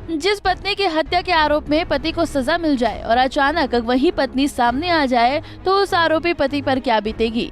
जिस पत्नी की हत्या के आरोप में पति को सजा मिल जाए और अचानक वही पत्नी सामने आ जाए तो उस आरोपी पति पर क्या बीतेगी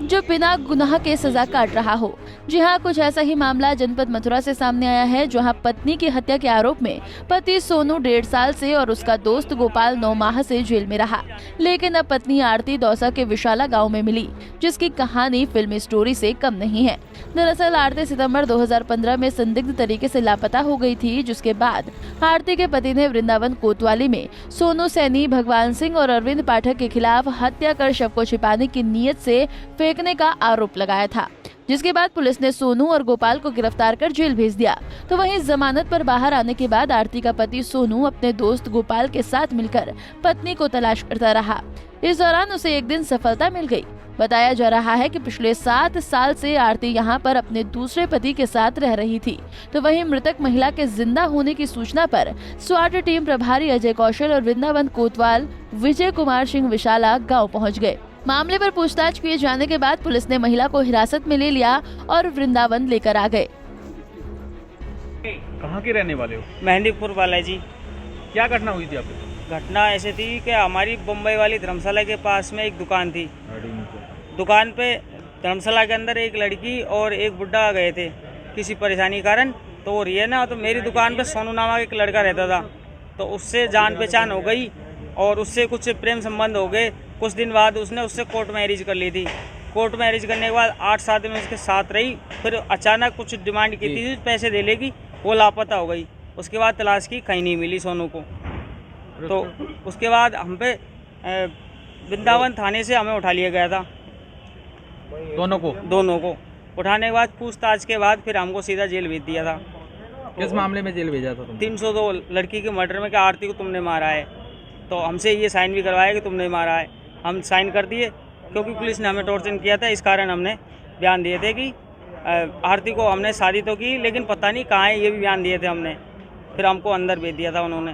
जो बिना गुनाह के सजा काट रहा हो। जी हाँ, कुछ ऐसा ही मामला जनपद मथुरा से सामने आया है, जहां पत्नी की हत्या के आरोप में पति सोनू 1.5 साल से और उसका दोस्त गोपाल 9 माह से जेल में रहा। लेकिन अब पत्नी आरती दौसा के विशाला गांव में मिली, जिसकी कहानी फिल्मी स्टोरी से कम नहीं है। दरअसल आरती सितंबर 2015 में संदिग्ध तरीके से लापता हो गई थी, जिसके बाद आरती के पति ने वृंदावन कोतवाली में सोनू सैनी, भगवान सिंह और अरविंद पाठक के खिलाफ हत्या कर शव को छिपाने की नीयत से फेंकने का आरोप लगाया था, जिसके बाद पुलिस ने सोनू और गोपाल को गिरफ्तार कर जेल भेज दिया। तो वहीं जमानत पर बाहर आने के बाद आरती का पति सोनू अपने दोस्त गोपाल के साथ मिलकर पत्नी को तलाश करता रहा। इस दौरान उसे एक दिन सफलता मिल गई। बताया जा रहा है कि पिछले 7 साल से आरती यहां पर अपने दूसरे पति के साथ रह रही थी। तो वहीं मृतक महिला के जिंदा होने की सूचना पर स्वाट टीम प्रभारी अजय कौशल और वृंदावन कोतवाल विजय कुमार सिंह विशाला गाँव पहुँच गए। मामले पर पूछताछ किए जाने के बाद पुलिस ने महिला को हिरासत में ले लिया और वृंदावन लेकर आ गए। कहाँ के रहने वाले हो? मेहंदीपुर वाला जी। क्या घटना हुई थी आपके? घटना ऐसे थी कि हमारी बम्बई वाली धर्मशाला के पास में एक दुकान थी। दुकान पे धर्मशाला के अंदर एक लड़की और एक बुड्ढा गए थे किसी परेशानी के कारण। तो वो रही है ना, तो मेरी दुकान पे सोनू नामक एक लड़का रहता था, तो उससे जान पहचान हो गई और उससे कुछ प्रेम संबंध हो गए। कुछ दिन बाद उसने उससे कोर्ट मैरिज कर ली थी। कोर्ट मैरिज करने के बाद 8-7 दिन उसके साथ रही, फिर अचानक कुछ डिमांड की थी पैसे दे लेगी, वो लापता हो गई। उसके बाद तलाश की, कहीं नहीं मिली सोनू को। तो उसके बाद हम पे वृंदावन थाने से हमें उठा लिया गया था। दोनों को उठाने के बाद पूछताछ के बाद फिर हमको सीधा जेल भेज दिया था। किस मामले में जेल भेजा था तुम? 302 लड़की के मर्डर में, कि आरती को तुमने मारा है। तो हमसे ये साइन भी करवाया कि तुमने मारा है। हम साइन कर दिए क्योंकि पुलिस ने हमें टॉर्चर किया था। इस कारण हमने बयान दिए थे कि आरती को हमने शादी तो की, लेकिन पता नहीं कहाँ है, ये भी बयान दिए थे हमने। फिर हमको अंदर भेज दिया था उन्होंने।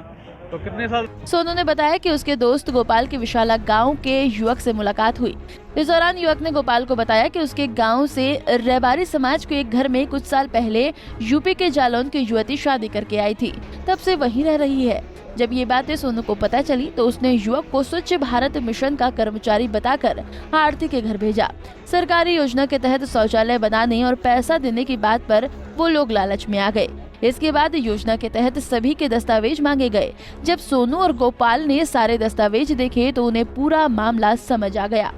तो कितने साल? सोनू ने बताया कि उसके दोस्त गोपाल के विशाला गांव के युवक से मुलाकात हुई। इस दौरान युवक ने गोपाल को बताया कि उसके गांव से रेबारी समाज के एक घर में कुछ साल पहले यूपी के जालौन की युवती शादी करके आई थी, तब से वहीं रह रही है। जब ये बातें सोनू को पता चली तो उसने युवक को स्वच्छ भारत मिशन का कर्मचारी बताकर आरती के घर भेजा। सरकारी योजना के तहत शौचालय बनाने और पैसा देने की बात पर वो लोग लालच में आ गए। इसके बाद योजना के तहत सभी के दस्तावेज मांगे गए। जब सोनू और गोपाल ने सारे दस्तावेज देखे तो उन्हें पूरा मामला समझ आ गया।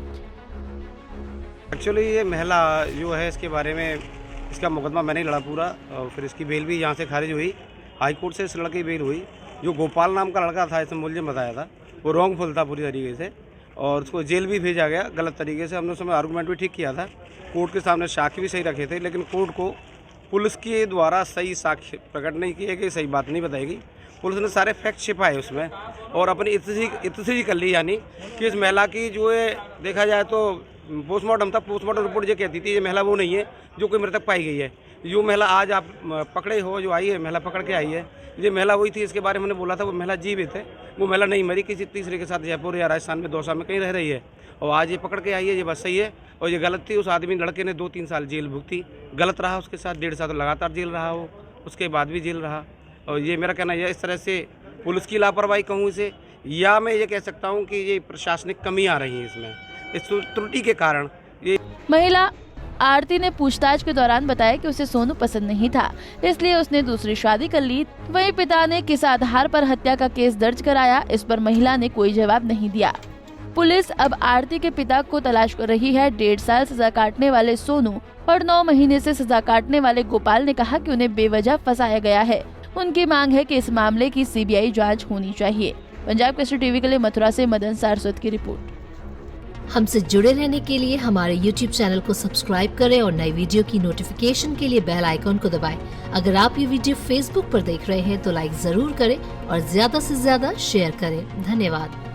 एक्चुअली ये महिला जो है, इसके बारे में इसका मुकदमा मैंने लड़ा पूरा, और फिर इसकी बेल भी यहाँ से खारिज हुई। हाई कोर्ट से इस लड़के की बेल हुई। जो गोपाल नाम का लड़का था, इसने मुझे बताया था, वो रॉन्गफुल था पूरी तरीके से, और उसको जेल भी भेजा गया गलत तरीके से। हमने उस समय आर्गूमेंट भी ठीक किया था, कोर्ट के सामने साक्ष्य भी सही रखे थे, लेकिन कोर्ट को पुलिस के द्वारा सही साक्ष्य प्रकट नहीं किए गए, सही बात नहीं बताई गई। पुलिस ने सारे फैक्ट छिपाए उसमें और अपनी इतनी कर ली, यानी कि इस महिला की जो है देखा जाए तो पोस्टमार्टम था, पोस्टमार्टम रिपोर्ट ये कहती थी ये महिला वो नहीं है जो कोई मृतक पाई गई है। जो महिला आज आप पकड़े हो, जो आई है महिला पकड़ के आई है, ये महिला वही थी। इसके बारे में मैंने बोला था वो महिला जीवित है, वो महिला नहीं मरी, किसी तीसरे के साथ जयपुर या राजस्थान में दौसा में कहीं रह रही है, और आज ये पकड़ के आई है। ये बात सही है और ये गलत थी। उस आदमी लड़के ने 2-3 साल जेल भुगती, गलत रहा उसके साथ, 1.5 साल लगातार जेल रहा वो, उसके बाद भी जेल रहा। और ये मेरा कहना है इस तरह से पुलिस की लापरवाही कहूँ इसे, या मैं ये कह सकता हूँ कि ये प्रशासनिक कमी आ रही है इसमें, इस त्रुटि के कारण। ये महिला आरती ने पूछताछ के दौरान बताया कि उसे सोनू पसंद नहीं था, इसलिए उसने दूसरी शादी कर ली। वहीं पिता ने किस आधार पर हत्या का केस दर्ज कराया, इस पर महिला ने कोई जवाब नहीं दिया। पुलिस अब आरती के पिता को तलाश कर रही है। 1.5 साल सजा काटने वाले सोनू और 9 महीने से सजा काटने वाले गोपाल ने कहा कि उन्हें बेवजह फंसाया गया है। उनकी मांग है कि इस मामले की सीबीआई जांच होनी चाहिए। पंजाब केसरी टीवी के लिए मथुरा से मदन सारस्वत की रिपोर्ट। हमसे जुड़े रहने के लिए हमारे YouTube चैनल को सब्सक्राइब करें और नई वीडियो की नोटिफिकेशन के लिए बेल आइकॉन को दबाएं। अगर आप ये वीडियो Facebook पर देख रहे हैं तो लाइक जरूर करें और ज्यादा से ज्यादा शेयर करें। धन्यवाद।